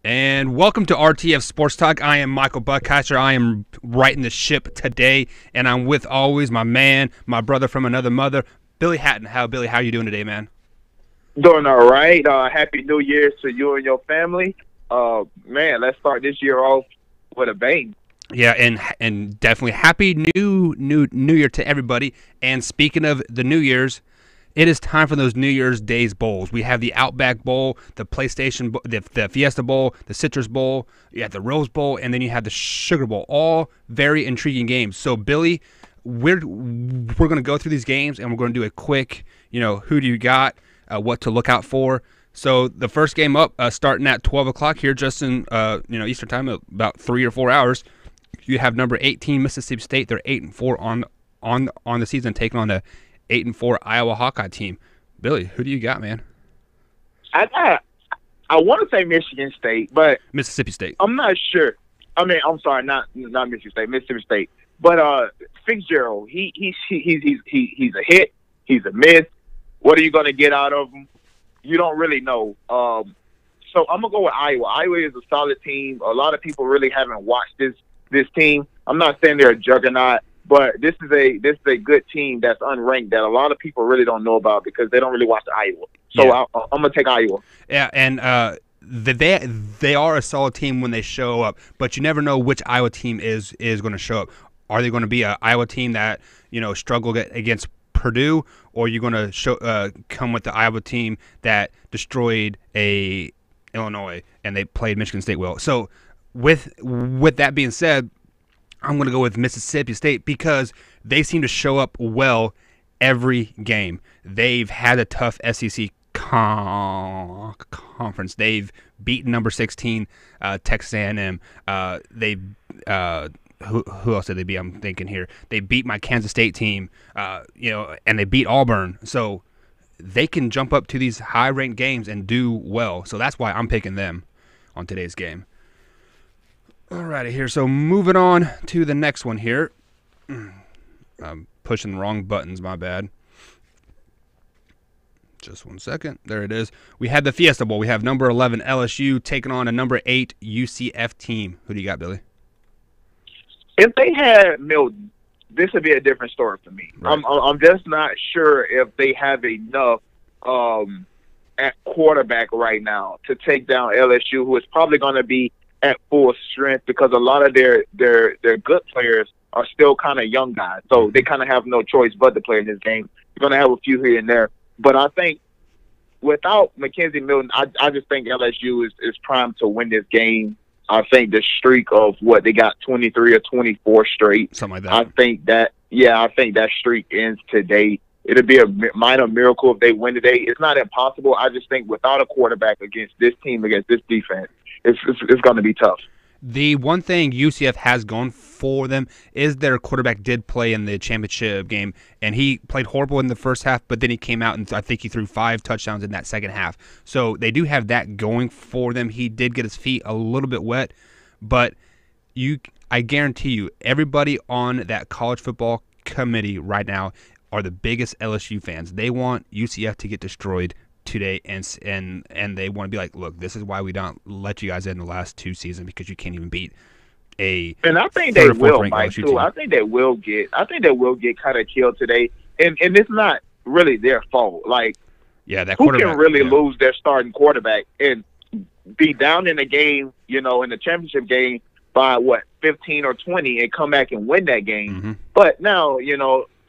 And welcome to RTF Sports Talk. I am Michael Buckheiser. I am writing the ship today, and I'm with always my man, my brother from another mother, Billy Hatton. Billy, how are you doing today, man? Doing all right. Happy New Year to you and your family. Man, let's start this year off with a bang. Yeah, and definitely happy new year to everybody. And speaking of the New Year's, it is time for those New Year's Days bowls. We have the Outback Bowl, the PlayStation, the Fiesta Bowl, the Citrus Bowl, you have the Rose Bowl, and then you have the Sugar Bowl. All very intriguing games. So, Billy, we're going to go through these games, and we're going to do a quick, who do you got, what to look out for. So the first game up, starting at 12 o'clock here, just in Eastern time, about 3 or 4 hours. You have number 18 Mississippi State. They're 8-4 on the season, taking on the 8-4 Iowa Hawkeye team. Billy, who do you got, man? I want to say Michigan State, but Mississippi State. I'm not sure. I'm sorry, not Michigan State, Mississippi State. But Fitzgerald, he's a hit, he's a miss. What are you going to get out of him? You don't really know. So I'm gonna go with Iowa. Iowa is a solid team. A lot of people really haven't watched this team. I'm not saying they're a juggernaut, but this is a good team that's unranked that a lot of people really don't know about because they don't really watch Iowa. So yeah. I'm gonna take Iowa. Yeah, and they are a solid team when they show up, but you never know which Iowa team is going to show up. Are they going to be an Iowa team that struggled against Purdue, or are you going to come with the Iowa team that destroyed Illinois and they played Michigan State well? So with that being said, I'm going to go with Mississippi State because they seem to show up well every game. They've had a tough SEC conference. They've beaten number 16 Texas A&M. Who else did they beat? I'm thinking here. They beat my Kansas State team, and they beat Auburn. So they can jump up to these high-ranked games and do well. So that's why I'm picking them on today's game. All righty here. So moving on to the next one here. I'm pushing the wrong buttons. My bad. Just 1 second. There it is. We had the Fiesta Bowl. We have number 11 LSU taking on a number 8 UCF team. Who do you got, Billy? If they had Milton, this would be a different story for me. Right. I'm just not sure if they have enough at quarterback right now to take down LSU, who is probably going to be at full strength because a lot of their good players are still kind of young guys, so they kind of have no choice but to play in this game. You're going to have a few here and there, but I think without McKenzie Milton, I just think LSU is primed to win this game. I think the streak of what they got 23 or 24 straight. Something like that. I think that streak ends today. It'll be a minor miracle if they win today. It's not impossible. I just think without a quarterback against this team, against this defense, it's going to be tough. The one thing UCF has going for them is their quarterback did play in the championship game, and he played horrible in the first half, but then he came out and I think he threw 5 touchdowns in that second half. So they do have that going for them. He did get his feet a little bit wet, but I guarantee you, everybody on that college football committee right now are the biggest LSU fans. They want UCF to get destroyed today, and they want to be like, look, this is why we don't let you guys in the last 2 seasons because you can't even beat a. And I think they will, Mike, too. I think they will get kind of killed today, and it's not really their fault. Like, yeah, that who can really lose their starting quarterback and be down in the game, in the championship game by 15 or 20, and come back and win that game? Mm-hmm. But now,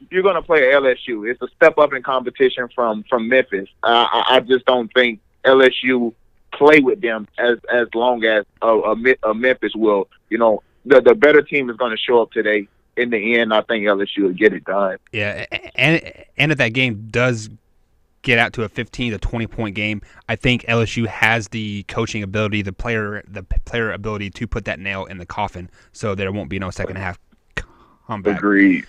you're going to play LSU. It's a step up in competition from Memphis. I just don't think LSU play with them as long as a Memphis will. The better team is going to show up today. In the end, I think LSU will get it done. Yeah, and if that game does get out to a 15 to 20 point game, I think LSU has the coaching ability, the player ability to put that nail in the coffin, so there won't be no second half comeback. Agreed.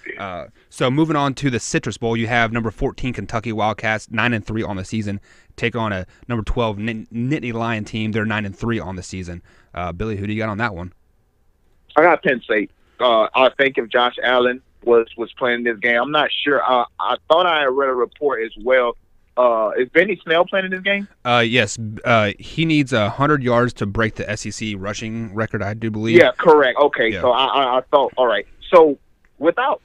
So moving on to the Citrus Bowl, you have number 14 Kentucky Wildcats, 9-3 on the season, take on a number 12 Nittany Lion team. They're 9-3 on the season. Billy, who do you got on that one? I got Penn State. I think if Josh Allen was playing this game, I'm not sure. I thought I read a report as well Is Benny Snell playing in this game? Yes. He needs 100 yards to break the SEC rushing record, I do believe. Yeah, correct. Okay, Yeah. so I thought, all right. So without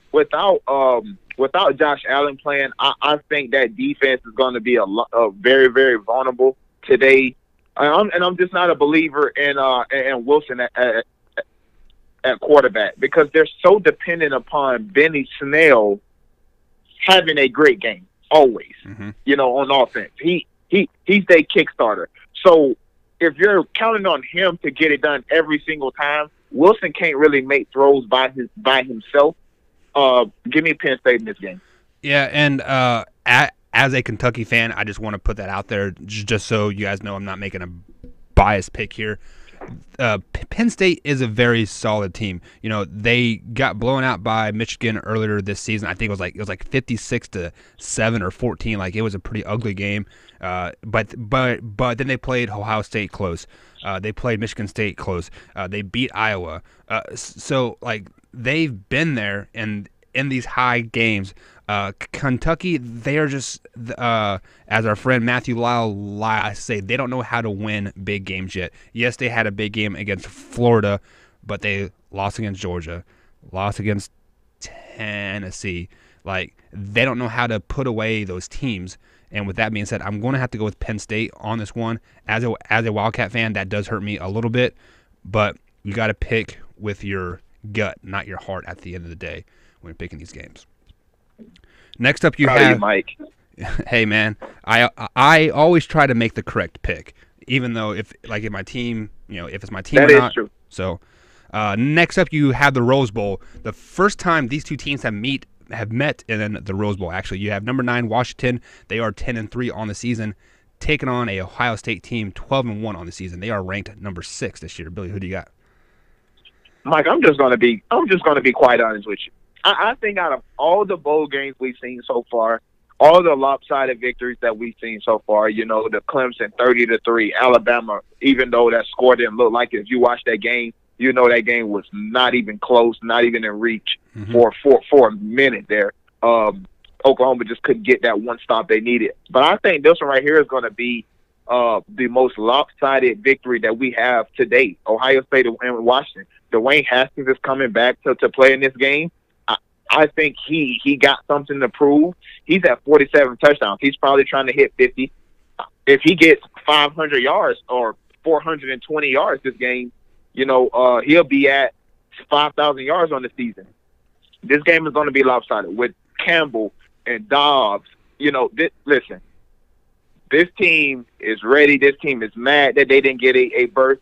Josh Allen playing, I think that defense is going to be very, very vulnerable today. And I'm just not a believer in Wilson at quarterback because they're so dependent upon Benny Snell having a great game always. Mm-hmm. On offense, he's their kickstarter. So if you're counting on him to get it done every single time, Wilson can't really make throws by himself. Give me Penn State in this game. Yeah, and as a Kentucky fan, I just want to put that out there just so you guys know I'm not making a biased pick here. Penn State is a very solid team. They got blown out by Michigan earlier this season. I think it was like 56-7 or 14. Like, it was a pretty ugly game. But then they played Ohio State close. They played Michigan State close. They beat Iowa. So like, they've been there and in these high games. Kentucky, they are just, as our friend Matthew Lyle say, they don't know how to win big games yet. Yes, they had a big game against Florida, but they lost against Georgia, lost against Tennessee. Like, they don't know how to put away those teams. And with that being said, I'm going to have to go with Penn State on this one. As a Wildcat fan, that does hurt me a little bit, but you got to pick with your gut, not your heart at the end of the day when you're picking these games. Next up, you have Mike. Hey man, I always try to make the correct pick, even though if my team, if it's my team that or is not. True. So, next up, you have the Rose Bowl. The first time these two teams have met in the Rose Bowl. Actually, you have number 9 Washington. They are 10-3 on the season, taking on a Ohio State team 12-1 on the season. They are ranked number 6 this year. Billy, who do you got? Mike, I'm just gonna be quite honest with you. I think out of all the bowl games we've seen so far, all the lopsided victories that we've seen so far, the Clemson 30-3, Alabama, even though that score didn't look like it, if you watch that game, that game was not even close, not even in reach for a minute there. Oklahoma just couldn't get that one stop they needed. But I think this one right here is going to be the most lopsided victory that we have to date. Ohio State and Washington. Dwayne Haskins is coming back to play in this game. I think he got something to prove. He's at 47 touchdowns. He's probably trying to hit 50. If he gets 500 yards or 420 yards this game, he'll be at 5,000 yards on the season. This game is going to be lopsided with Campbell and Dobbs. Listen, this team is ready. This team is mad that they didn't get a berth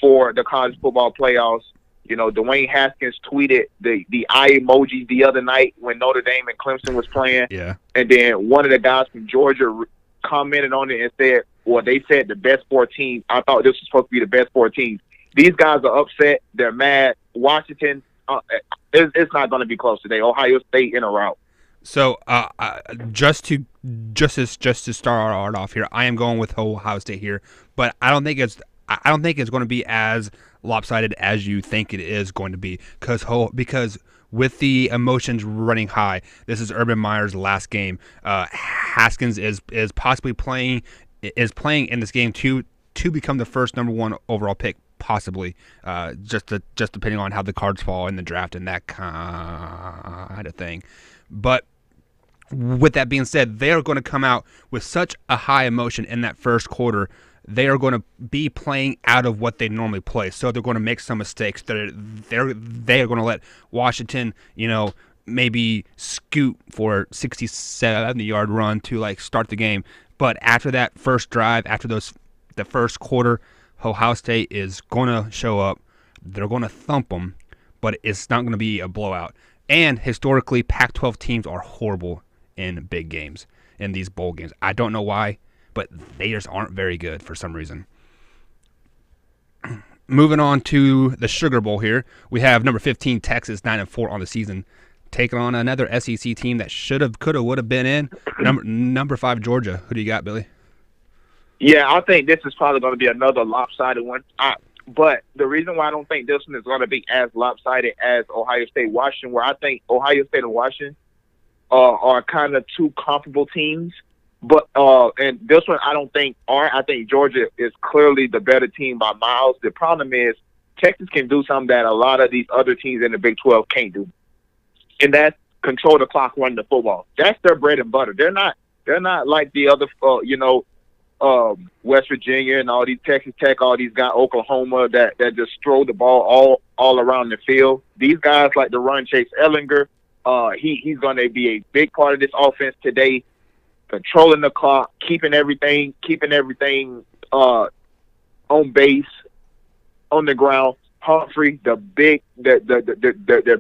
for the college football playoffs. Dwayne Haskins tweeted the eye emoji the other night when Notre Dame and Clemson was playing. Yeah. And then one of the guys from Georgia commented on it and said, well, they said the best 4 teams. I thought this was supposed to be the best 4 teams. These guys are upset. They're mad. Washington, it's not going to be close today. Ohio State in a rout. So, just to start off here, I am going with Ohio State here, but I don't think it's going to be as lopsided as you think it is going to be because with the emotions running high, this is Urban Meyer's last game. Haskins is possibly playing in this game to become the first number 1 overall pick, possibly. Just depending on how the cards fall in the draft and that kind of thing. But with that being said, they are going to come out with such a high emotion in that first quarter. They are going to be playing out of what they normally play, so they're going to make some mistakes. They are going to let Washington, maybe scoot for a 60-70-yard run to start the game. But after that first drive, after the first quarter, Ohio State is going to show up. They're going to thump them, but it's not going to be a blowout. And historically, Pac-12 teams are horrible in big games, in these bowl games. I don't know why, but they just aren't very good for some reason. Moving on to the Sugar Bowl here, we have number 15 Texas 9-4 on the season, taking on another SEC team that should have, could have, would have been in. Number 5 Georgia. Who do you got, Billy? Yeah, I think this is probably going to be another lopsided one. But the reason why I don't think this one is going to be as lopsided as Ohio State Washington, where I think Ohio State and Washington are kind of 2 comparable teams. But and this one I don't think I think Georgia is clearly the better team by miles. The problem is Texas can do something that a lot of these other teams in the Big 12 can't do, and that's control the clock, run the football. That's their bread and butter. They're not like the other West Virginia and all these Texas Tech, all these guys, Oklahoma that just throw the ball all around the field. These guys like to run. Chase Ellinger, he's going to be a big part of this offense today, controlling the clock, keeping everything on base, on the ground. Humphrey, the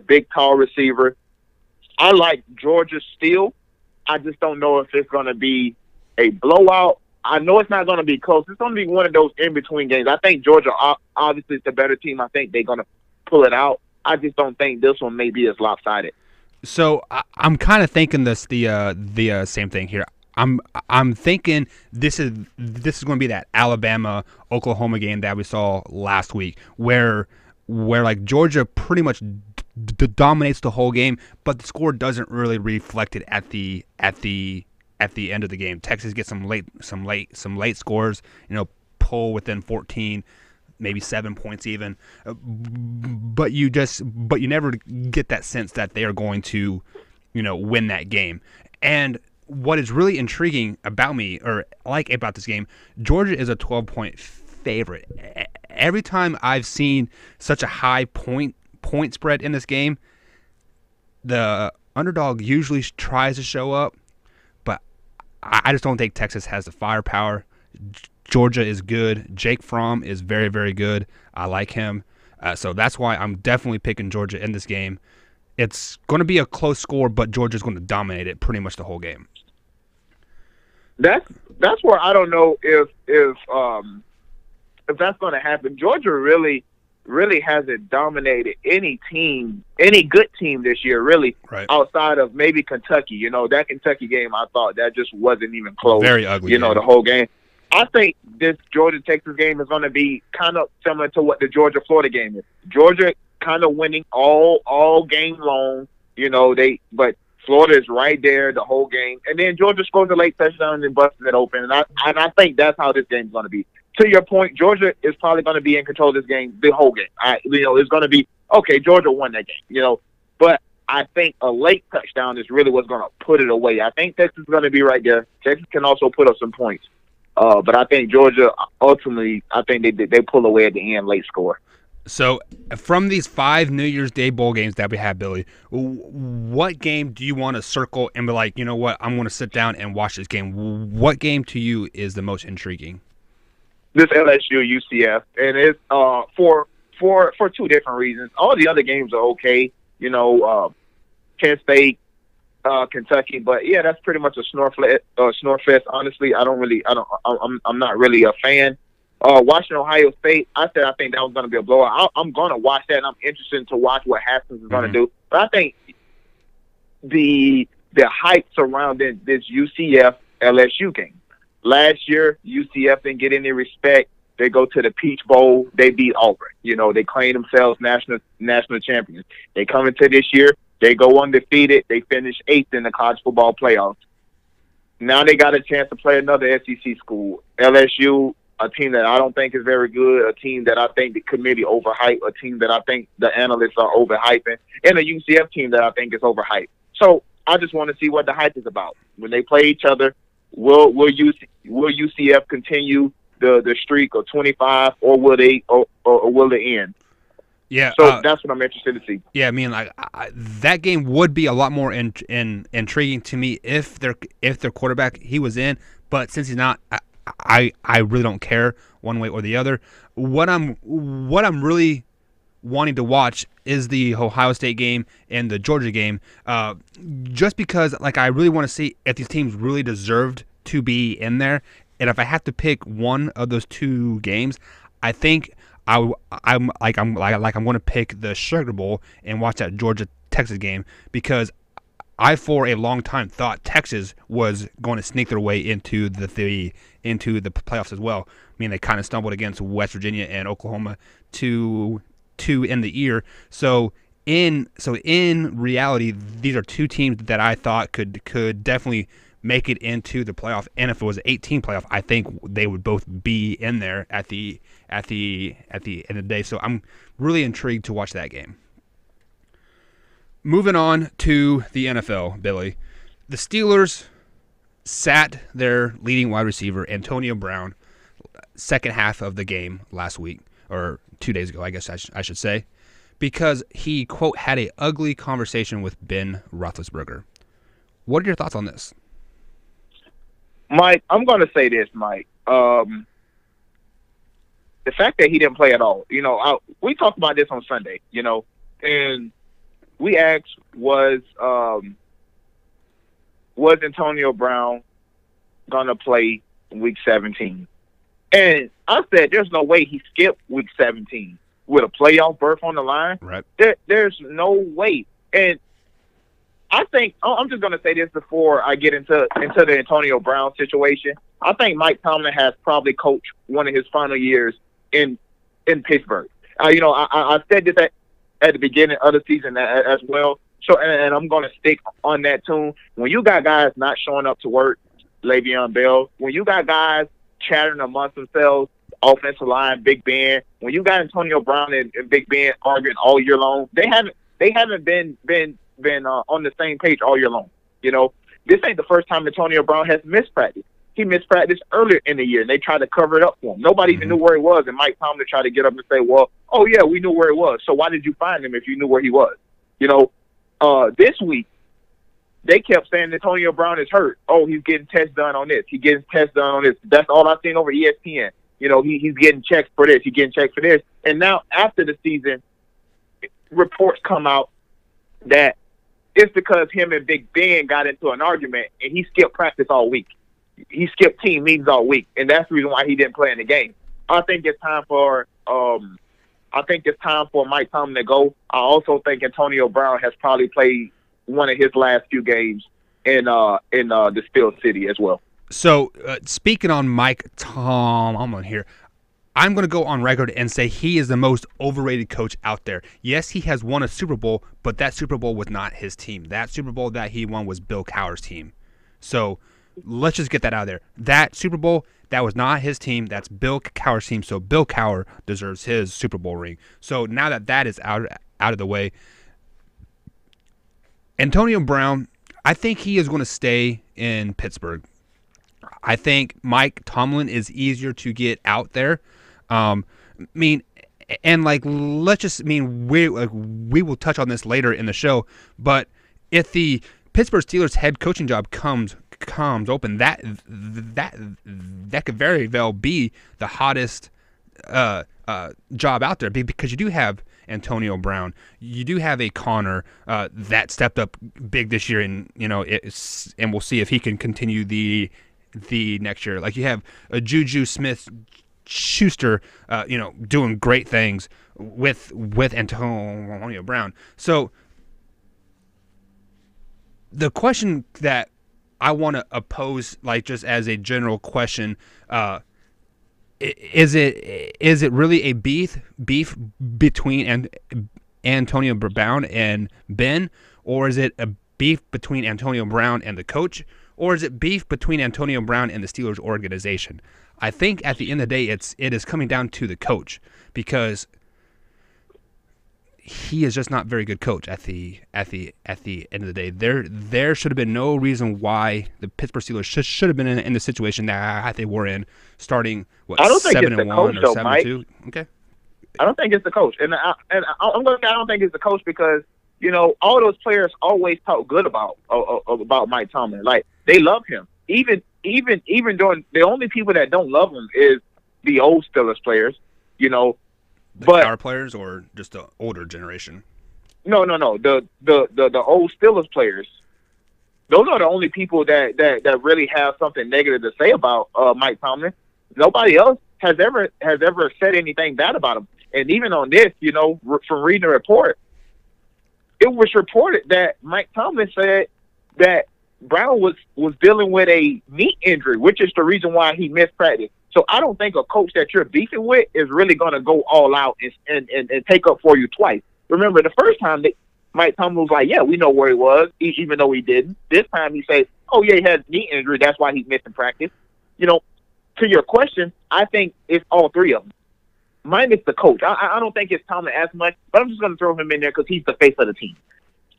big tall receiver. I like Georgia still. I just don't know if it's going to be a blowout. I know it's not going to be close. It's going to be one of those in-between games. I think Georgia obviously is the better team. I think they're going to pull it out. I just don't think this one may be as lopsided. So I'm kind of thinking the same thing here. I'm thinking this is going to be that Alabama Oklahoma game that we saw last week, where like Georgia pretty much dominates the whole game, but the score doesn't really reflect it at the end of the game. Texas gets some late scores, pull within 14, maybe 7 points even, but you never get that sense that they are going to, win that game. And what is really intriguing about this game, Georgia is a 12-point favorite. Every time I've seen such a high point spread in this game, the underdog usually tries to show up, but I just don't think Texas has the firepower. Georgia is good. Jake Fromm is very, very good. I like him. So that's why I'm definitely picking Georgia in this game. It's going to be a close score, but Georgia's going to dominate it pretty much the whole game. That's where I don't know if that's going to happen. Georgia really hasn't dominated any good team this year, really, right, outside of maybe Kentucky. That Kentucky game, I thought that just wasn't even close. Very ugly. The whole game. I think this Georgia-Texas game is going to be kind of similar to what the Georgia-Florida game is. Georgia kind of winning all game long, but Florida is right there the whole game. And then Georgia scores a late touchdown and busts it open. And I think that's how this game is going to be. To your point, Georgia is probably going to be in control of this game the whole game. It's going to be, okay, Georgia won that game, But I think a late touchdown is really what's going to put it away. I think Texas is going to be right there. Texas can also put up some points. But I think Georgia, ultimately, I think they pull away at the end, late score. So, from these 5 New Year's Day bowl games that we have, Billy, what game do you want to circle and be like, you know what, I'm going to sit down and watch this game? What game to you is the most intriguing? This LSU UCF, and it's for 2 different reasons. All the other games are okay, Penn State, Kentucky, but yeah, that's pretty much a snore fest. Honestly, I'm not really a fan. Washington, Ohio State, I think that was going to be a blowout. I'm going to watch that, and I'm interested to watch what Haskins is going to do. But I think the hype surrounding this UCF LSU game. Last year, UCF didn't get any respect. They go to the Peach Bowl. They beat Auburn. They claim themselves national champions. They come into this year. They go undefeated. They finish 8th in the college football playoffs. Now they got a chance to play another SEC school. LSU, a team that I don't think is very good, a team that I think the committee overhyped, a team that I think the analysts are overhyping, and a UCF team that I think is overhyped. So I just want to see what the hype is about. When they play each other, will UCF continue the streak of 25, or will it end? Yeah, so that's what I'm interested to see. Yeah, I mean, that game would be a lot more intriguing to me if their quarterback he was in, but since he's not, I really don't care one way or the other. What I'm really wanting to watch is the Ohio State game and the Georgia game, just because I really want to see if these teams really deserved to be in there, and if I have to pick one of those 2 games, I think I'm going to pick the Sugar Bowl and watch that Georgia Texas game, because I for a long time thought Texas was going to sneak their way into the playoffs as well. I mean, they kind of stumbled against West Virginia and Oklahoma to end the year. So in reality, these are 2 teams that I thought could definitely make it into the playoff. And if it was an 18 playoff, I think they would both be in there at the end of the day. So I'm really intrigued to watch that game. Moving on to the NFL, Billy. The Steelers sat their leading wide receiver, Antonio Brown, second half of the game last week, or 2 days ago, I guess I should say, because he, quote, had a ugly conversation with Ben Roethlisberger. What are your thoughts on this? Mike, I'm going to say this, Mike. The fact that he didn't play at all, we talked about this on Sunday, and we asked, was Antonio Brown going to play Week 17? And I said, there's no way he skipped Week 17 with a playoff berth on the line. Right. There's no way. And I think I'm just going to say this before I get into the Antonio Brown situation. I think Mike Tomlin has probably coached one of his final years in Pittsburgh. I said this at the beginning of the season as well. So, and I'm going to stick on that tune. When you got guys not showing up to work, Le'Veon Bell, when you got guys chattering amongst themselves, offensive line, Big Ben, when you got Antonio Brown and Big Ben arguing all year long, they haven't been on the same page all year long. This ain't the first time Antonio Brown has missed practice. He missed practice earlier in the year, and they tried to cover it up for him. Nobody even knew where he was, and Mike Tomlin tried to get up and say, well, oh, yeah, we knew where he was. So why did you find him if you knew where he was? This week, they kept saying Antonio Brown is hurt. Oh, he's getting tests done on this. He's getting tests done on this. That's all I've seen over ESPN. He's getting checked for this. He's getting checked for this. And now after the season, reports come out that it's because him and Big Ben got into an argument, and he skipped practice all week. He skipped team meetings all week, and that's the reason why he didn't play in the game. I think it's time for Mike Tomlin to go. I also think Antonio Brown has probably played one of his last few games in the Steel City as well. So, speaking on Mike Tomlin here, I'm going to go on record and say he is the most overrated coach out there. Yes, he has won a Super Bowl, but that Super Bowl was not his team. That Super Bowl that he won was Bill Cowher's team. So, let's just get that out of there. That Super Bowl, that was not his team. That's Bill Cowher's team. So, Bill Cowher deserves his Super Bowl ring. So, now that is out of the way, Antonio Brown, I think he is going to stay in Pittsburgh. I think Mike Tomlin is easier to get out there. We will touch on this later in the show, but if the Pittsburgh Steelers head coaching job comes open, that could very well be the hottest job out there, because you do have Antonio Brown, you do have a Connor that stepped up big this year, and and we'll see if he can continue the next year. Like, you have a Juju Smith-Schuster, doing great things with Antonio Brown. So the question that I want to pose, like, just as a general question, is it really a beef between Antonio Brown and Ben, or is it a beef between Antonio Brown and the coach, or is it beef between Antonio Brown and the Steelers organization? I think at the end of the day, it is coming down to the coach, because he is just not a very good coach at the end of the day. There should have been no reason why the Pittsburgh Steelers should have been in the situation that they were in, starting I don't think 7-1 coach, or 7-2. Okay. I don't think it's the coach, and I'm going to say I don't think it's the coach, because all those players always talk good about Mike Tomlin. Like, they love him. Even during, the only people that don't love him is the old Steelers players. But our players, or just the older generation? No. The old Steelers players. Those are the only people that really have something negative to say about Mike Tomlin. Nobody else has ever said anything bad about him. And even on this, from reading the report, it was reported that Mike Tomlin said that Brown was dealing with a knee injury, which is the reason why he missed practice. So I don't think a coach that you're beefing with is really going to go all out and take up for you twice. Remember, the first time Mike Tomlin was like, yeah, we know where he was, even though he didn't. This time he says, oh, yeah, he had a knee injury. That's why he's missing practice. You know, to your question, I think it's all three of them. Mine is the coach. I don't think it's Tomlin as much, but I'm just going to throw him in there because he's the face of the team.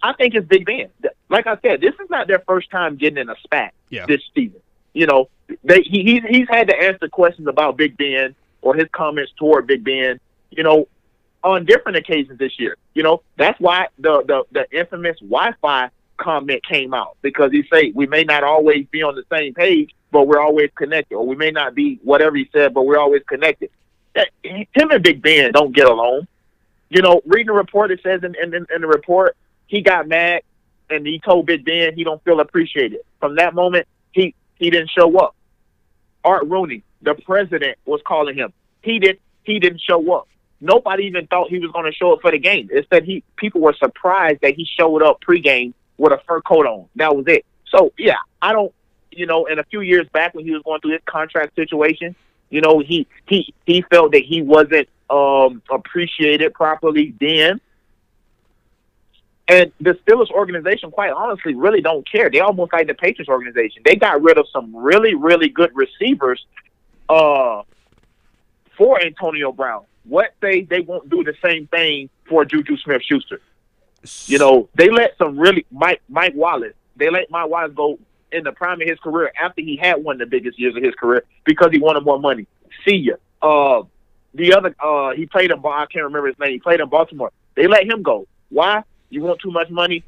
I think it's Big Ben. Like I said, this is not their first time getting in a spat this season. You know, he's had to answer questions about Big Ben or his comments toward Big Ben, you know, on different occasions this year. You know, that's why the infamous Wi-Fi comment came out, because he said we may not always be on the same page, but we're always connected, or we may not be whatever he said, but we're always connected. Him and Big Ben don't get along. You know, reading the report, it says in the report, he got mad and he told Big Ben he don't feel appreciated. From that moment, he didn't show up. Art Rooney, the president, was calling him. He didn't show up. Nobody even thought he was going to show up for the game. It said people were surprised that he showed up pregame with a fur coat on. That was it. So yeah, I don't. You know, and a few years back when he was going through his contract situation, you know, he felt that he wasn't appreciated properly then. And the Steelers organization, quite honestly, really don't care. They almost like the Patriots organization. They got rid of some really, really good receivers for Antonio Brown. What they won't do the same thing for Juju Smith-Schuster. You know, they let some really Mike Wallace. They let Mike Wallace go in the prime of his career after he had one of the biggest years of his career because he wanted more money. See ya. The other he played in I can't remember his name. He played in Baltimore. They let him go. Why? You want too much money?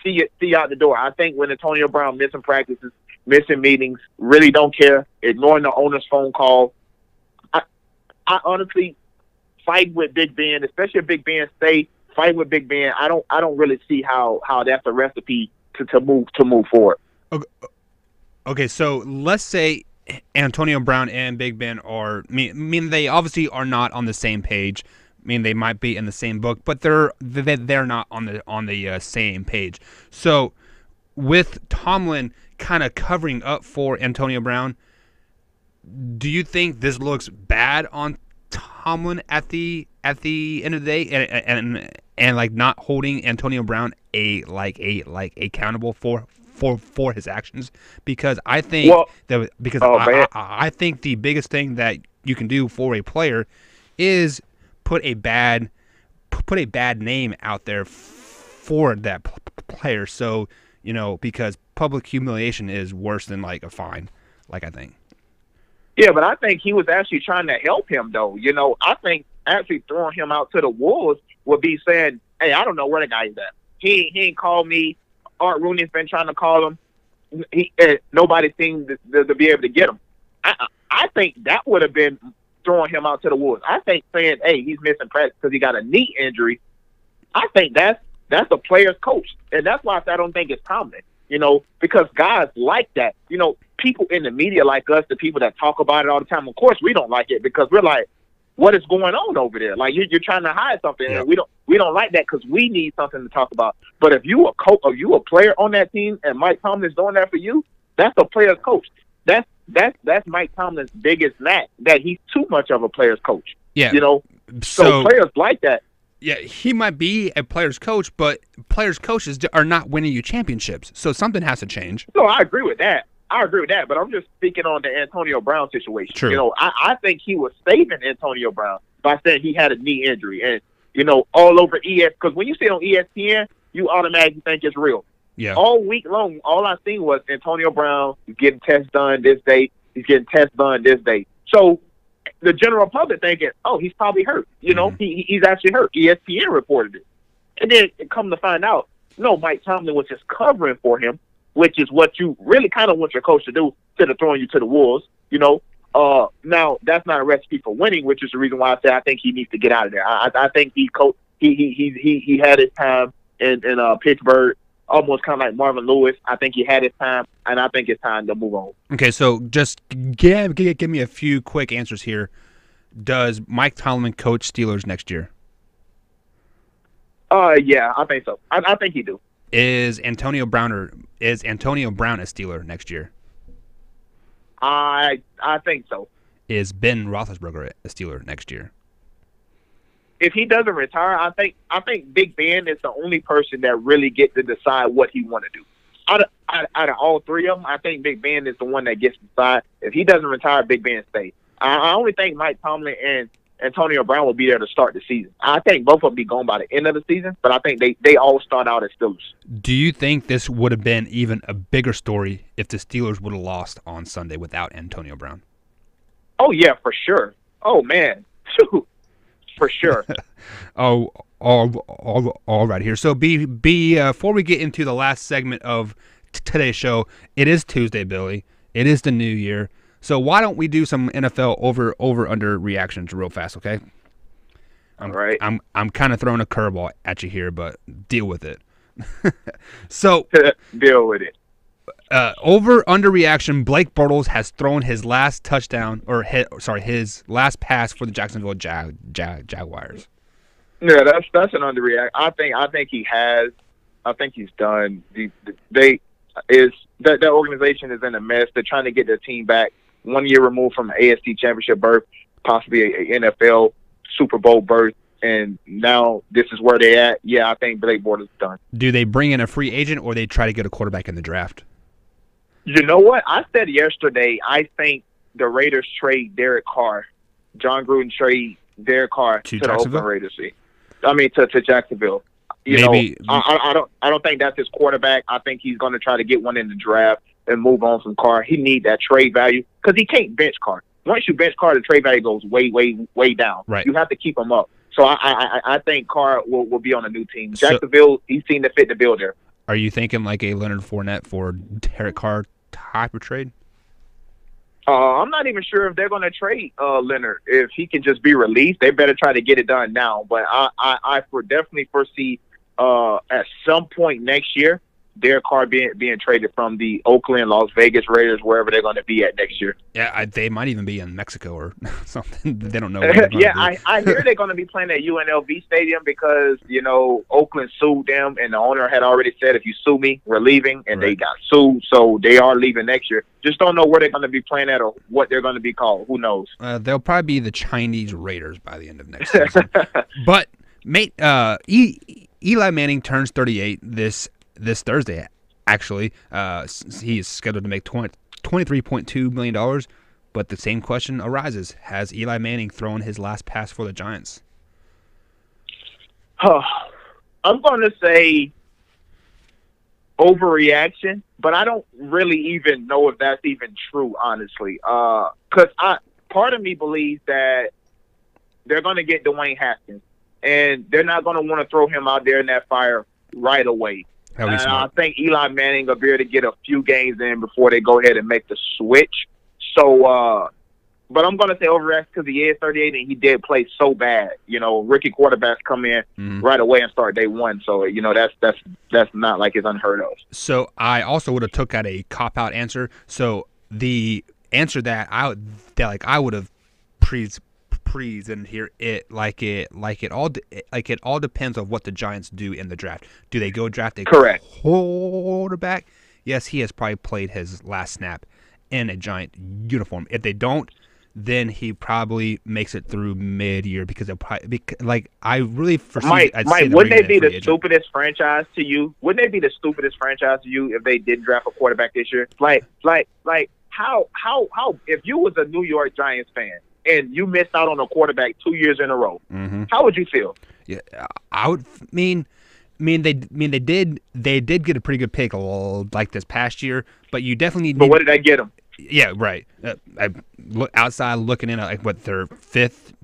See you out the door. I think when Antonio Brown missing practices, missing meetings, really don't care, ignoring the owner's phone call. I honestly fight with Big Ben, especially if Big Ben stay. Fight with Big Ben. I don't really see how that's a recipe to move forward. Okay, so let's say Antonio Brown and Big Ben are. I mean, they obviously are not on the same page. I mean, they might be in the same book, but they're not on the same page. So, with Tomlin kind of covering up for Antonio Brown, do you think this looks bad on Tomlin at the end of the day, and like not holding Antonio Brown accountable for his actions? Because I think I think the biggest thing that you can do for a player is put a bad name out there for that player. So, you know, because public humiliation is worse than like a fine, like I think. Yeah, but I think he was actually trying to help him, though. You know, I think actually throwing him out to the wolves would be saying, hey, I don't know where the guy's at. He ain't called me. Art Rooney's been trying to call him. Nobody seemed to be able to get him. I think that would have been throwing him out to the wolves. I think saying, hey, he's missing practice because he got a knee injury, I think that's a player's coach. And that's why I don't think it's Tomlin, you know, because guys like that. You know, people in the media like us, the people that talk about it all the time, of course we don't like it because we're like, what is going on over there? Like you're trying to hide something, and we don't like that because we need something to talk about. But if you a coach, or you a player on that team, and Mike Tomlin's doing that for you, that's a player's coach. That's Mike Tomlin's biggest knack, that he's too much of a player's coach. Yeah, you know, so players like that. Yeah, he might be a player's coach, but players' coaches are not winning you championships. So something has to change. No, I agree with that. But I'm just speaking on the Antonio Brown situation. True. You know, I think he was saving Antonio Brown by saying he had a knee injury. And, you know, all over because when you see it on ESPN, you automatically think it's real. Yeah. All week long, all I seen was Antonio Brown getting tests done this day. He's getting tests done this day. So the general public thinking, oh, he's probably hurt. You know, he's actually hurt. ESPN reported it. And then it come to find out, no, Mike Tomlin was just covering for him, which is what you really kind of want your coach to do instead of throwing you to the wolves, you know. Now, that's not a recipe for winning, which is the reason why I say I think he needs to get out of there. I think he had his time in Pittsburgh, almost kind of like Marvin Lewis. I think he had his time, and I think it's time to move on. Okay, so just give me a few quick answers here. Does Mike Tomlin coach Steelers next year? Yeah, I think so. I think he do. Is Antonio Brown a Steeler next year? I think so. Is Ben Roethlisberger a Steeler next year? if he doesn't retire, I think Big Ben is the only person that really gets to decide what he want to do. Out of all three of them, I think Big Ben is the one that gets to decide. If he doesn't retire, Big Ben stays. I only think Mike Tomlin and Antonio Brown will be there to start the season. I think both of them be gone by the end of the season, but I think they all start out as Steelers. Do you think this would have been even a bigger story if the Steelers would have lost on Sunday without Antonio Brown? Oh, yeah, for sure. Oh, man. For sure. All right here. So before we get into the last segment of today's show, it is Tuesday, Billy. It is the new year. So why don't we do some NFL over under reactions real fast, okay? All right. I'm kind of throwing a curveball at you here, but deal with it. So deal with it. Over under reaction. Blake Bortles has thrown his last touchdown, his last pass for the Jacksonville Jaguars. Yeah, that's an underreact. I think he has. I think he's done. That organization is in a mess. They're trying to get their team back. 1 year removed from an AFC Championship berth, possibly a NFL Super Bowl berth, and now this is where they at. Yeah, I think Blake Bortles is done. Do they bring in a free agent, or they try to get a quarterback in the draft? You know what? I said yesterday, I think the Raiders trade Derek Carr. John Gruden trade Derek Carr to the Oakland Raiders. To Jacksonville. I don't think that's his quarterback. I think he's going to try to get one in the draft and move on from Carr. He need that trade value because he can't bench Carr. Once you bench Carr, the trade value goes way, way, way down. Right. You have to keep him up. So I think Carr will be on a new team. Jacksonville, he seemed to fit the bill there. Are you thinking like a Leonard Fournette for Derek Carr type of trade? I'm not even sure if they're going to trade Leonard. If he can just be released, they better try to get it done now. But I definitely foresee at some point next year, Derek Carr being traded from the Oakland, Las Vegas Raiders, wherever they're going to be at next year. Yeah, they might even be in Mexico or something. They don't know. Yeah, I hear they're going to be playing at UNLV Stadium because, Oakland sued them, and the owner had already said, if you sue me, we're leaving, and they got sued, so they are leaving next year. Just don't know where they're going to be playing at or what they're going to be called. Who knows? They'll probably be the Chinese Raiders by the end of next season. But, mate, Eli Manning turns 38 this Thursday, actually. He is scheduled to make $23.2 million, but the same question arises. Has Eli Manning thrown his last pass for the Giants? I'm going to say overreaction, but I don't really even know if that's even true, honestly. Because part of me believes that they're going to get Dwayne Haskins, and they're not going to want to throw him out there in that fire right away. And I think Eli Manning will be able to get a few games in before they go ahead and make the switch. So, but I'm going to say overreaction because he is 38 and he did play so bad. Rookie quarterbacks come in right away and start day one. So, that's not like it's unheard of. So I also would have took out a cop-out answer. So the answer that I would have and here it all depends on what the Giants do in the draft. Do they go draft a quarterback? Yes, he has probably played his last snap in a Giant uniform. If they don't, then he probably makes it through mid-year because I really foresee. Mike, wouldn't they be the stupidest franchise to you? Wouldn't they be the stupidest franchise to you if they did draft a quarterback this year? Like how if you was a New York Giants fan and you missed out on a quarterback 2 years in a row, how would you feel? Yeah, I would they did get a pretty good pick like this past year, but you definitely need. But what did they get them? Yeah, right. I look outside looking in at what their fifth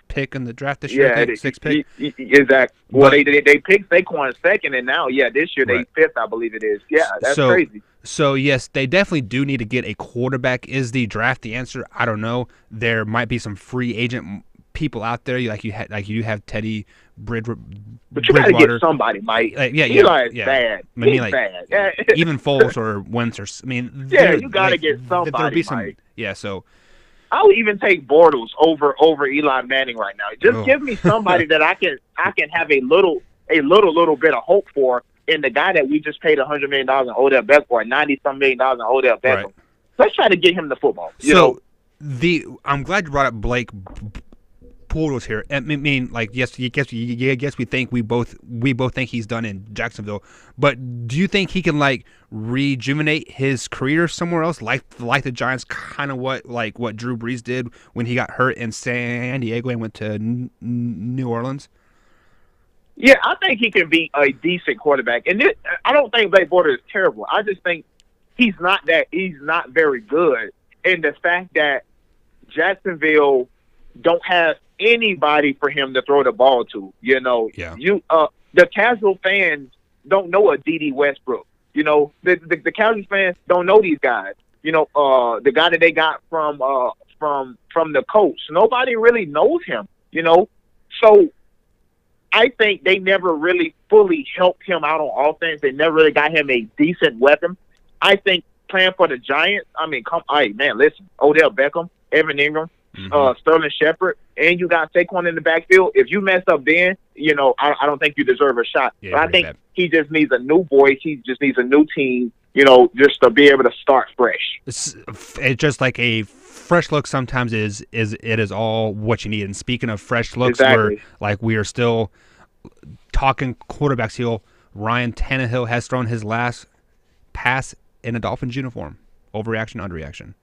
pick in the draft this year. Yeah, sixth pick. Exactly. Well, they picked Saquon second, and now this year they fifth, I believe it is. Yeah, that's crazy. So yes, they definitely do need to get a quarterback. Is the draft the answer? I don't know. There might be some free agent people out there, you have Teddy Bridgewater. But you got to get somebody, Mike. Eli is bad. He's bad. Even Foles or Wentz you got to get somebody, Mike. Yeah, so I would even take Bortles over Eli Manning right now. Just give me somebody that I can have a little bit of hope for. And the guy that we just paid $100 million in Odell Beckham or $90-some million in Odell Beckham. Right. Let's try to get him the football. I'm glad you brought up Blake Bortles here. I mean, like, yes, we both think he's done in Jacksonville. But do you think he can like rejuvenate his career somewhere else, like the Giants, kind of what Drew Brees did when he got hurt in San Diego and went to New Orleans? Yeah, I think he can be a decent quarterback, and I don't think Blake Bortles is terrible. I just think he's not very good, and the fact that Jacksonville don't have anybody for him to throw the ball to. You know, the casual fans don't know a D.D. Westbrook. You know, the casual fans don't know these guys. You know, the guy that they got from the Colts, nobody really knows him. You know, so I think they never really fully helped him out on offense. They never really got him a decent weapon. I think playing for the Giants, listen, Odell Beckham, Evan Ingram, Sterling Shepard, and you got Saquon in the backfield. If you mess up then, you know, I don't think you deserve a shot. Yeah, but I think he just needs a new voice. He just needs a new team, you know, just to be able to start fresh. It's just like a fresh look sometimes is all what you need. And speaking of fresh looks, we are still talking quarterbacks here. Ryan Tannehill has thrown his last pass in a Dolphins uniform. Overreaction, underreaction?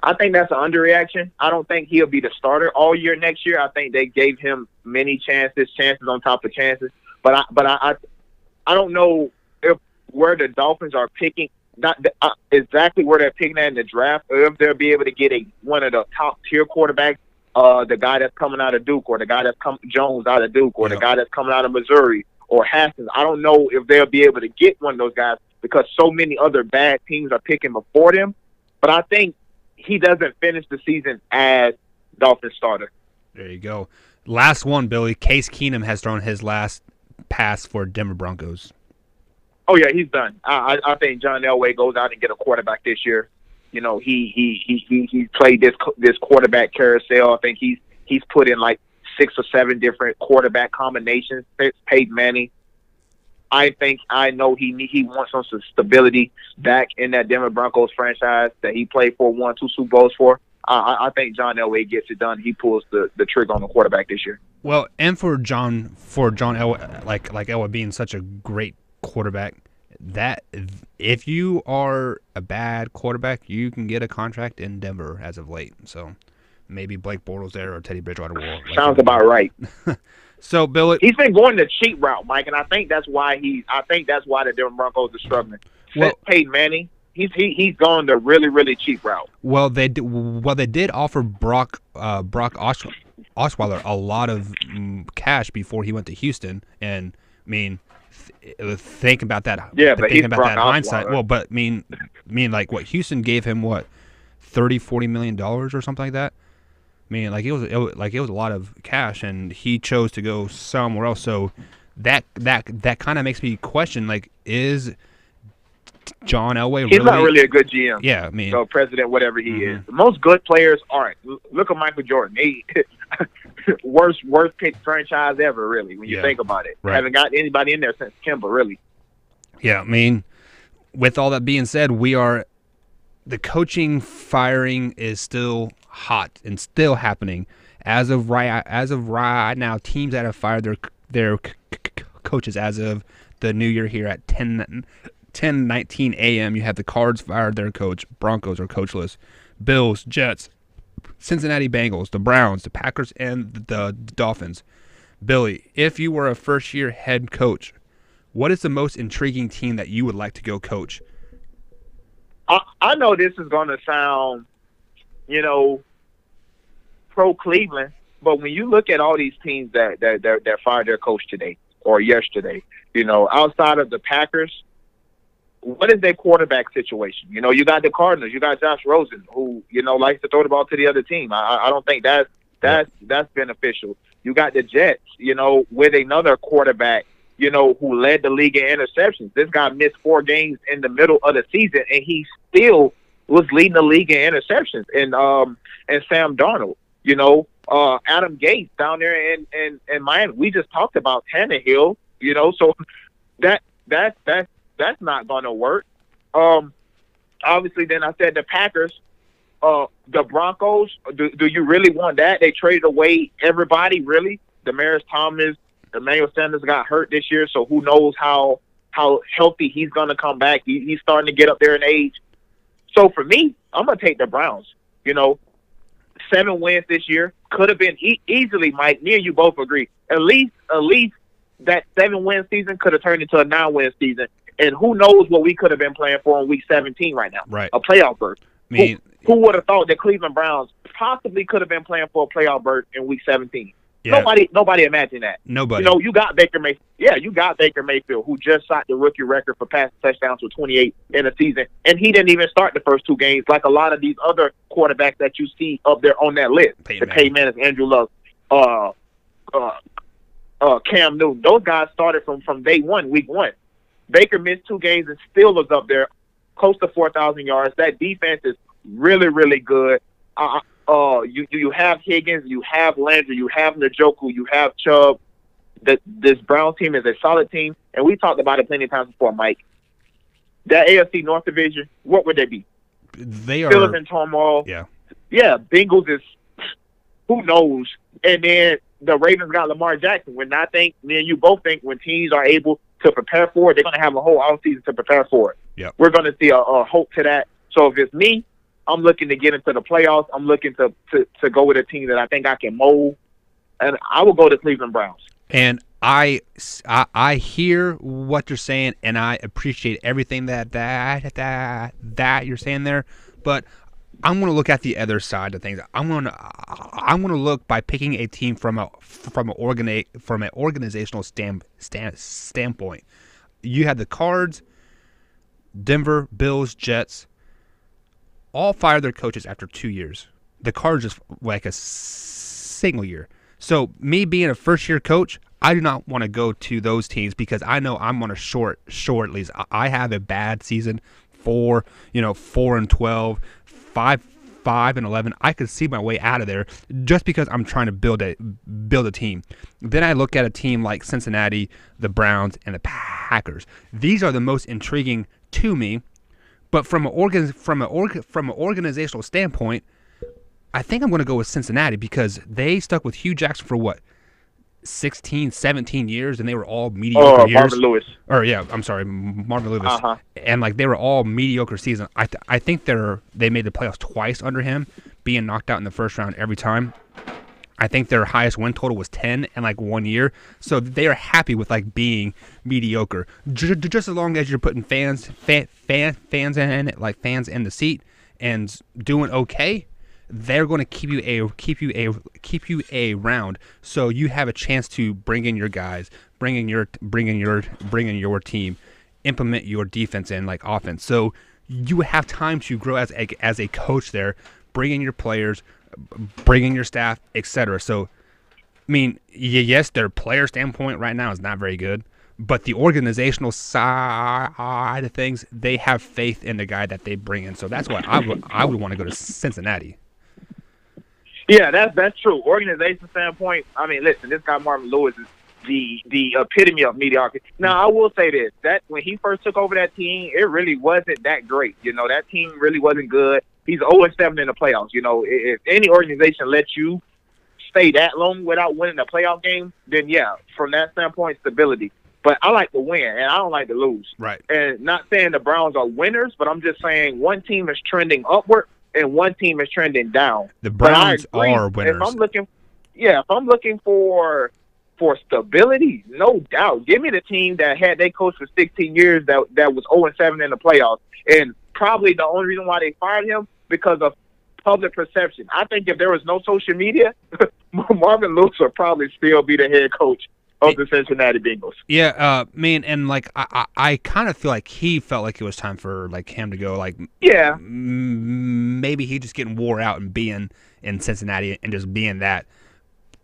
I think that's an underreaction. I don't think he'll be the starter all year next year. I think they gave him many chances on top of chances. But I don't know if where the Dolphins are picking, not exactly where they're picking at in the draft, or if they'll be able to get one of the top tier quarterbacks, the guy that's coming out of Duke, or the guy that's Jones out of Duke, or the guy that's coming out of Missouri, or Haskins. I don't know if they'll be able to get one of those guys because so many other bad teams are picking before them. But I think he doesn't finish the season as Dolphins starter. There you go. Last one, Billy. Case Keenum has thrown his last pass for Denver Broncos. Oh yeah, he's done. I think John Elway goes out and get a quarterback this year. You know, he played this quarterback carousel. I think he's put in like 6 or 7 different quarterback combinations. Peyton Manning. I know he wants some stability back in that Denver Broncos franchise that he played for, won 2 Super Bowls for. I think John Elway gets it done. He pulls the trigger on the quarterback this year. Well, and for John Elway, like Elway being such a great quarterback, that if you are a bad quarterback, you can get a contract in Denver as of late. So maybe Blake Bortles there or Teddy Bridgewater will. Sounds about right. So, Bill, he's been going the cheap route, Mike, and I think that's why the Denver Broncos are struggling. Well, Peyton Manning, he's gone the really, really cheap route. Well, they did offer Brock Osweiler a lot of cash before he went to Houston, and I mean, think about that. Yeah, but think about that in hindsight. Well, but I mean, like what Houston gave him, what, $30-40 million or something like that. I mean, it was a lot of cash, and he chose to go somewhere else. So that kind of makes me question, like, is John Elway He's not really a good GM. Yeah, I mean, so president, whatever he is. Most good players aren't. Look at Michael Jordan. He worst pick franchise ever, really, when you think about it. Right. Haven't got anybody in there since Kemba, really. Yeah, I mean, with all that being said, the coaching firing is still hot and still happening. As of right now, teams that have fired their coaches as of the new year here at 10:19 a.m. You have the Cards fired their coach, Broncos are coachless, Bills, Jets, Cincinnati Bengals, the Browns, the Packers, and the Dolphins. Billy, if you were a first-year head coach, what is the most intriguing team that you would like to go coach? I know this is going to sound, pro Cleveland, but when you look at all these teams that fired their coach today or yesterday, outside of the Packers, what is their quarterback situation? You got the Cardinals, you got Josh Rosen, who likes to throw the ball to the other team. I don't think that's beneficial. You got the Jets, with another quarterback, who led the league in interceptions. This guy missed 4 games in the middle of the season, and he still was leading the league in interceptions. And Sam Darnold, Adam Gase down there in Miami. We just talked about Tannehill, so that's not going to work. Obviously, then I said the Packers. The Broncos, do you really want that? They traded away everybody, really. Demaryius Thomas, Emmanuel Sanders got hurt this year, so who knows how healthy he's going to come back. He's starting to get up there in age. So for me, I'm going to take the Browns. 7 wins this year. Could have been easily, Mike, me and you both agree. At least that 7-win season could have turned into a 9-win season. And who knows what we could have been playing for in Week 17 right now. Right. A playoff berth. Who would have thought that Cleveland Browns possibly could have been playing for a playoff berth in Week 17? Yeah. Nobody imagined that. Nobody. You got Baker Mayfield. Yeah, you got Baker Mayfield, who just shot the rookie record for passing touchdowns with 28 in a season, and he didn't even start the first 2 games like a lot of these other quarterbacks that you see up there on that list. Peyton Manning, Andrew Luck, Cam Newton. Those guys started from day one, week 1. Baker missed 2 games and still was up there, close to 4,000 yards. That defense is really, really good. You have Higgins, you have Landry, you have Njoku, you have Chubb. This Browns team is a solid team, and we talked about it plenty of times before, Mike. That AFC North division, what would they be? They are Steelers in turmoil. Yeah. Bengals is who knows. And then the Ravens got Lamar Jackson. When I think me and you both think when teams are able to prepare for it, they're going to have a whole offseason to prepare for it. Yep. We're going to see a hope to that. So if it's me, I'm looking to get into the playoffs. I'm looking to go with a team that I think I can mold, and I will go to Cleveland Browns. And I hear what you're saying, and I appreciate everything that you're saying there. But I'm going to look at the other side of things. I'm going to look by picking a team from an organizational standpoint. You had the Cards, Denver, Bills, Jets. All fired their coaches after 2 years. The Cards just like a single year. So me being a first-year coach, I do not want to go to those teams because I know I'm on a short lease. I have a bad season, 4-12, 5-11. I could see my way out of there just because I'm trying to build a team. Then I look at a team like Cincinnati, the Browns, and the Packers. These are the most intriguing to me. But from an organizational standpoint, I think I'm going to go with Cincinnati because they stuck with Hugh Jackson for 16, 17 years, and they were all mediocre years. Marvin Lewis. Marvin Lewis. And they were all mediocre seasons. I think they made the playoffs twice under him, being knocked out in the first round every time. I think their highest win total was 10 in 1 year. So they are happy with being mediocre. Just as long as you're putting fans in it, fans in the seat and doing okay, they're going to keep you around. So you have a chance to bring in your guys, bring in your team, implement your defense and offense. So you have time to grow as a coach there, bring in your players, bringing your staff, etc. So, yes, their player standpoint right now is not very good, but the organizational side of things, they have faith in the guy that they bring in. So that's why I would want to go to Cincinnati. Yeah, that's true. Organization standpoint, listen, this guy Marvin Lewis is the epitome of mediocrity. Now, I will say this, that when he first took over that team, it really wasn't that great. That team really wasn't good. He's 0-7 in the playoffs. If any organization lets you stay that long without winning a playoff game, then yeah, from that standpoint, stability. But I like to win, and I don't like to lose. Right. And not saying the Browns are winners, but I'm just saying one team is trending upward and one team is trending down. The Browns are winners. If I'm looking for stability, no doubt. Give me the team that had their coach for 16 years that was 0-7 in the playoffs, and probably the only reason why they fired him because of public perception. I think if there was no social media, Marvin Lewis would probably still be the head coach of the Cincinnati Bengals. Yeah, and I kind of feel like he felt like it was time for him to go. Maybe he just getting wore out and being in Cincinnati and just being that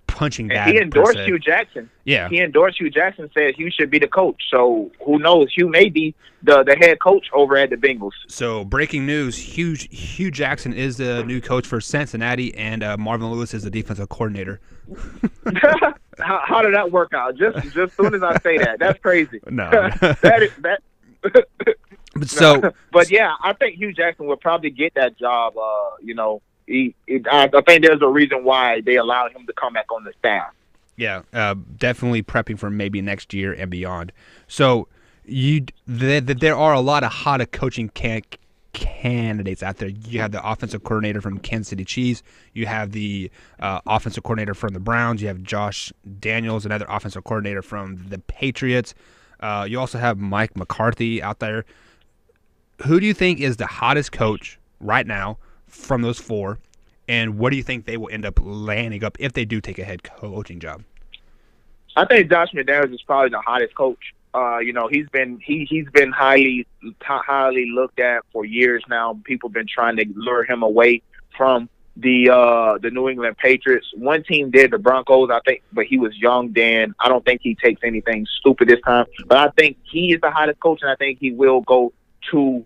punching bag. He endorsed Hugh Jackson. Yeah, he endorsed Hugh Jackson. Said Hugh should be the coach. So who knows? Hugh may be the head coach over at the Bengals. So breaking news: Hugh Jackson is the new coach for Cincinnati, and Marvin Lewis is the defensive coordinator. How did that work out? Just soon as I say that, that's crazy. No, But yeah, I think Hugh Jackson will probably get that job. I think there's a reason why they allowed him to come back on the staff. Yeah, definitely prepping for maybe next year and beyond. So there are a lot of hot coaching candidates out there. You have the offensive coordinator from Kansas City Chiefs. You have the offensive coordinator from the Browns. You have Josh Daniels, another offensive coordinator from the Patriots. You also have Mike McCarthy out there. Who do you think is the hottest coach right now from those four, and what do you think they will end up landing up if they do take a head coaching job? I think Josh McDaniels is probably the hottest coach. He's been highly looked at for years now. People have been trying to lure him away from the New England Patriots. One team did, the Broncos, I think, but he was young then. I don't think he takes anything stupid this time. But I think he is the hottest coach, and I think he will go to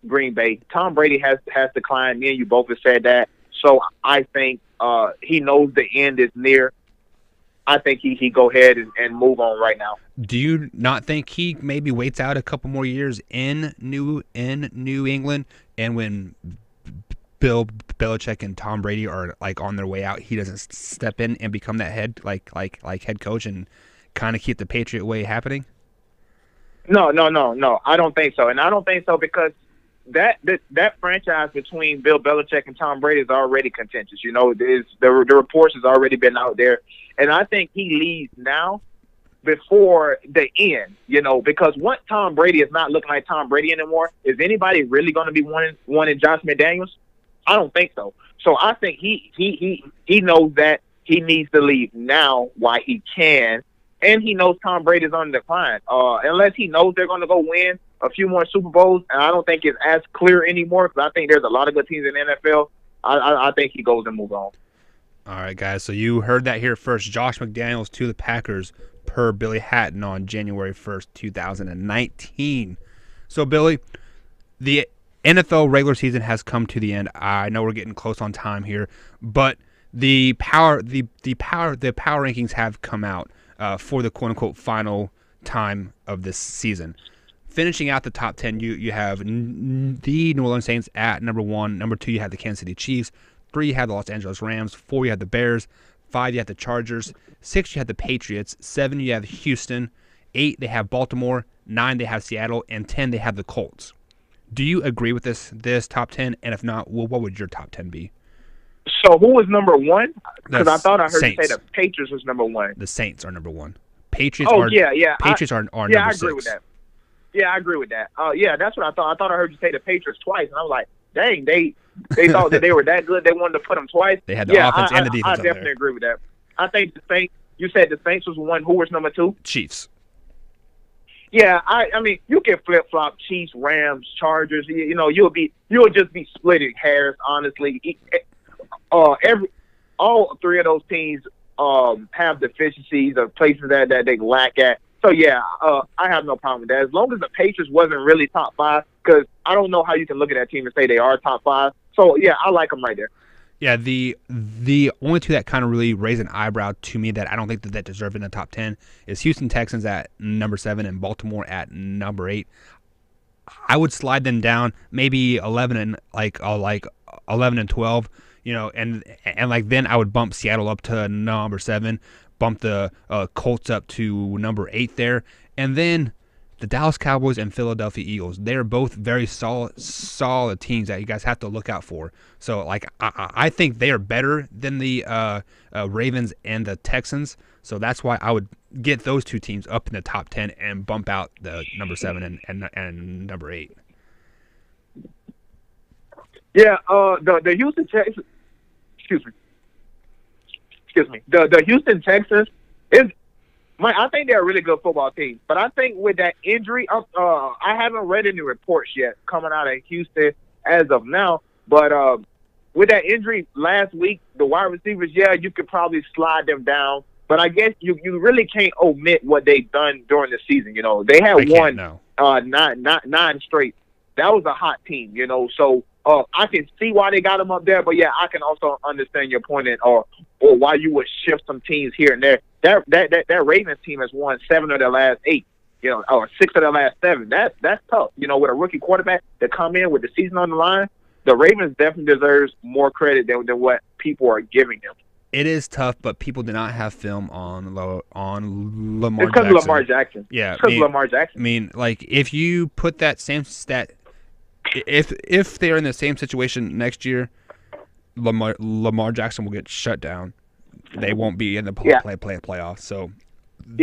Green Bay. Tom Brady has declined. Me and you both have said that. So I think he knows the end is near. I think he go ahead and move on right now. Do you not think he maybe waits out a couple more years in New England, and when Bill Belichick and Tom Brady are like on their way out, he doesn't step in and become that head head coach and kind of keep the Patriot way happening? No. I don't think so, and I don't think so because that franchise between Bill Belichick and Tom Brady is already contentious. The reports has already been out there, and I think he leaves now before the end. Because once Tom Brady is not looking like Tom Brady anymore, is anybody really going to be wanting Josh McDaniels? I don't think so. So I think he knows that he needs to leave now while he can, and he knows Tom Brady's on the decline. Unless he knows they're going to go win a few more Super Bowls, and I don't think it's as clear anymore because I think there's a lot of good teams in the NFL. I think he goes and moves on. All right, guys. So you heard that here first. Josh McDaniels to the Packers per Billy Hatton on January 1st, 2019. So, Billy, the NFL regular season has come to the end. I know we're getting close on time here, but the power rankings have come out for the quote-unquote final time of this season. Finishing out the top 10, you have the New Orleans Saints at number 1. Number 2, you have the Kansas City Chiefs. 3, you have the Los Angeles Rams. 4, you have the Bears. 5, you have the Chargers. 6, you have the Patriots. 7, you have Houston. 8, they have Baltimore. 9, they have Seattle. And 10, they have the Colts. Do you agree with this top 10? And if not, well, what would your top 10 be? So who was number 1? Because I thought I heard Saints. you say the Patriots was number 1. The Saints are number 1. Patriots Patriots are number 6. I agree with that. Yeah, I agree with that. That's what I thought. I thought I heard you say the Patriots twice, and I was like, dang, they thought that they were that good. They wanted to put them twice. They had the offense and the defense. I definitely agree with that. I think the Saints. You said the Saints was 1. Who was number 2? Chiefs. Yeah, I mean, you can flip flop Chiefs, Rams, Chargers. You'll just be splitting hairs. Honestly, all 3 of those teams have deficiencies of places that they lack at. So, yeah, I have no problem with that. As long as the Patriots wasn't really top 5, because I don't know how you can look at that team and say they are top 5. So, yeah, I like them right there. Yeah, the only 2 that kind of really raise an eyebrow to me that I don't think that deserve in the top 10 is Houston Texans at number 7 and Baltimore at number 8. I would slide them down maybe 11 and 12, and like then I would bump Seattle up to number 7. Bump the Colts up to number 8 there. And then the Dallas Cowboys and Philadelphia Eagles. They're both very solid teams that you guys have to look out for. So, I think they are better than the Ravens and the Texans. So that's why I would get those 2 teams up in the top 10 and bump out the number 7 and number 8. Yeah, the Houston Texans. Excuse me. The Houston Texans I think they're a really good football team. But I think with that injury, I haven't read any reports yet coming out of Houston as of now. But with that injury last week, the wide receivers, you could probably slide them down. But I guess you really can't omit what they've done during the season. They had nine straight. That was a hot team. So I can see why they got them up there. But yeah, I can also understand your point or why you would shift some teams here and there. That Ravens team has won 7 of their last 8. or 6 of the last 7. That's tough. With a rookie quarterback to come in with the season on the line, the Ravens definitely deserves more credit than what people are giving them. It is tough, but people did not have film on Lamar It's because of Lamar Jackson. Yeah, it's because of Lamar Jackson. I mean, like, if you put that same stat, if they're in the same situation next year, Lamar Jackson will get shut down. They won't be in the playoffs. So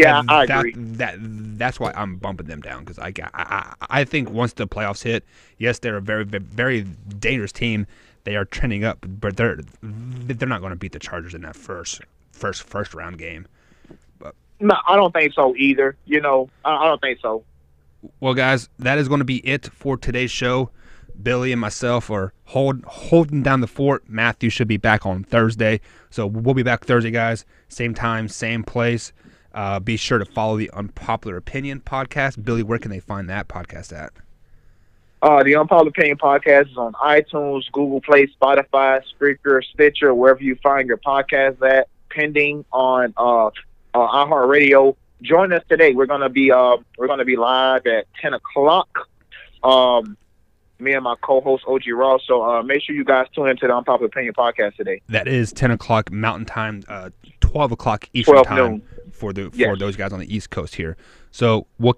I agree. That's why I'm bumping them down, because I think once the playoffs hit, yes, they're a very, very dangerous team. They are trending up, but they're not going to beat the Chargers in that first round game. But, no, I don't think so either. I don't think so. Well, guys, that is going to be it for today's show. Billy and myself are holding down the fort. Matthew should be back on Thursday, so we'll be back Thursday, guys. Same time, same place. Be sure to follow the Unpopular Opinion podcast. Billy, where can they find that podcast at? The Unpopular Opinion podcast is on iTunes, Google Play, Spotify, Spreaker, Stitcher, wherever you find your podcast at. Pending on iHeartRadio. Join us today. We're gonna be live at 10 o'clock. Me and my co-host OG Ross. So make sure you guys tune into the Unpopular Opinion podcast today. That is 10 o'clock Mountain Time, 12 o'clock Eastern Time noon. for those guys on the East Coast here. So we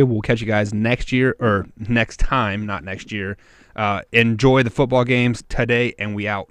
will catch you guys next year, or next time, not next year. Enjoy the football games today, and we out.